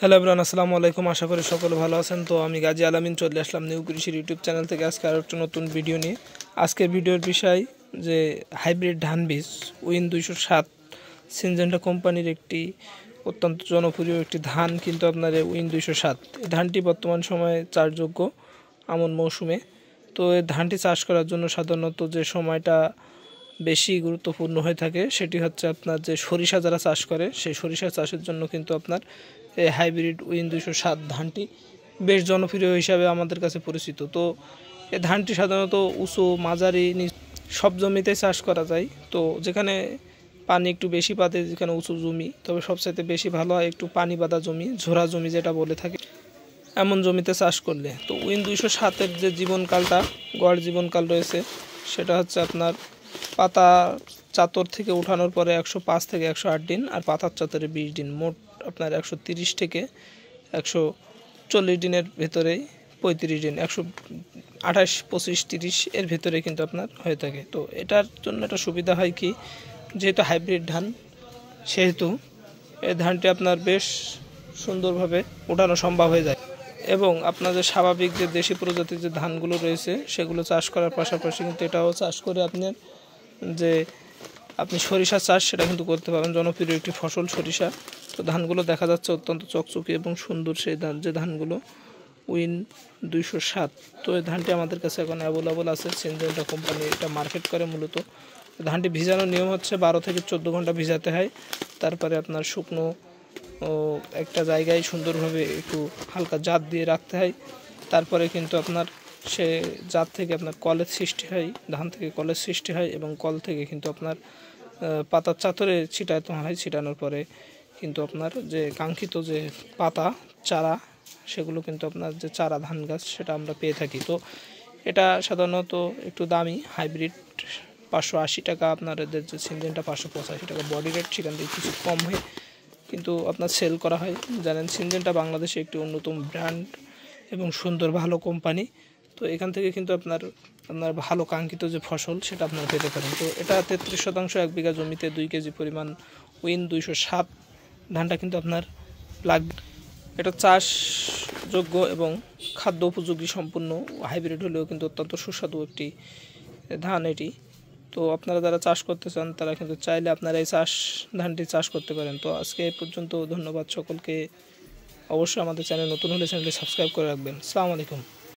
Hello everyone, আসসালামু আলাইকুম। আশা করি সকলে ভালো আছেন। তো আমি গাজী আলামিন চলে আসলাম নিউ কৃষির ইউটিউব চ্যানেল থেকে আজকে আরও একটা নতুন ভিডিও নিয়ে। আজকের ভিডিওর বিষয় যে হাইব্রিড ধান বীজ উইন 207 সিনজেন্টা কোম্পানির একটি অত্যন্ত জনপ্রিয় একটি ধান, কিন্তু আপনার উইন 207 এই ধানটি বর্তমান সময়ে চাষযোগ্য আমন মৌসুমে। তো এই ধানটি চাষ করার জন্য সাধারণত যে সময়টা বেশি গুরুত্বপূর্ণ হয়ে থাকে সেটি হচ্ছে আপনার যে সরিষা যারা চাষ করে সেই সরিষা চাষের জন্য কিন্তু আপনার এই হাইব্রিড উইন 207 ধানটি বেশ জনপ্রিয় হিসাবে আমাদের কাছে পরিচিত। তো এই ধানটি সাধারণত উঁচু মাঝারি সব জমিতে চাষ করা যায়। তো যেখানে পানি একটু বেশি পাতে, যেখানে উঁচু জমি, তবে সবচাইতে বেশি ভালো হয় একটু পানি বাঁধা জমি, ঝোড়া জমি যেটা বলে থাকে, এমন জমিতে চাষ করলে। তো উইন 207-এর যে জীবনকালটা, গড় জীবনকাল রয়েছে সেটা হচ্ছে আপনার পাতা চাতর থেকে উঠানোর পরে 105 থেকে 108 দিন, আর পাতার চাতরে 20 দিন, মোট আপনার 130 থেকে 140 দিনের ভেতরেই 35 দিন, 128, 25, 30 এর ভেতরে কিন্তু আপনার হয়ে থাকে। তো এটার জন্য একটা সুবিধা হয় কি, যেহেতু হাইব্রিড ধান সেহেতু এই ধানটি আপনার বেশ সুন্দরভাবে উঠানো সম্ভব হয়ে যায়। এবং আপনাদের স্বাভাবিক যে দেশি প্রজাতির যে ধানগুলো রয়েছে সেগুলো চাষ করার পাশাপাশি কিন্তু এটাও চাষ করে আপনার যে আপনি সরিষা চাষ সেটা কিন্তু করতে পারেন। জনপ্রিয় একটি ফসল সরিষা। তো ধানগুলো দেখা যাচ্ছে অত্যন্ত চকচকে এবং সুন্দর সেই ধান, যে ধানগুলো উইন 207। তো এই ধানটি আমাদের কাছে এখন অ্যাভেলেবল আছে। সিনজেন্টা কোম্পানি এটা মার্কেট করে মূলত। ধানটি ভিজানোর নিয়ম হচ্ছে 12 থেকে 14 ঘন্টা ভিজাতে হয়। তারপরে আপনার শুকনো একটা জায়গায় সুন্দরভাবে একটু হালকা জাত দিয়ে রাখতে হয়। তারপরে কিন্তু আপনার সে জাত থেকে আপনার কলের সৃষ্টি হয়, ধান থেকে কলের সৃষ্টি হয়, এবং কল থেকে কিন্তু আপনার পাতার চাতরে ছিটাতে হয়। ছিটানোর পরে কিন্তু আপনার যে কাঙ্ক্ষিত যে পাতা চারা, সেগুলো কিন্তু আপনার যে চারা ধান গাছ সেটা আমরা পেয়ে থাকি। তো এটা সাধারণত একটু দামি। হাইব্রিড 580 টাকা, আপনার এদের যে সিনজেন্টা 585 টাকা বডি রেট, সেখান থেকে কিছু কম হয় কিন্তু আপনার সেল করা হয়। জানেন সিনজেন্টা বাংলাদেশে একটি অন্যতম ব্র্যান্ড এবং সুন্দর ভালো কোম্পানি। তো এখান থেকে কিন্তু আপনার ভালো কাঙ্ক্ষিত যে ফসল সেটা আপনার পেতে পারেন। তো এটা 33% 1 বিঘা জমিতে 2 কেজি পরিমাণ উইন 207 ধানটা কিন্তু আপনার লাগবে। এটা চাষযোগ্য এবং খাদ্য উপযোগী সম্পূর্ণ হাইব্রিড হলেও কিন্তু অত্যন্ত সুস্বাদু একটি ধান এটি। তো আপনারা যারা চাষ করতে চান তারা কিন্তু চাইলে আপনারা এই ধানটি চাষ করতে পারেন। তো আজকে এই পর্যন্ত। ধন্যবাদ সকলকে। অবশ্যই আমাদের চ্যানেল নতুন হলে চ্যানেলটি সাবস্ক্রাইব করে রাখবেন। আসসালামু আলাইকুম।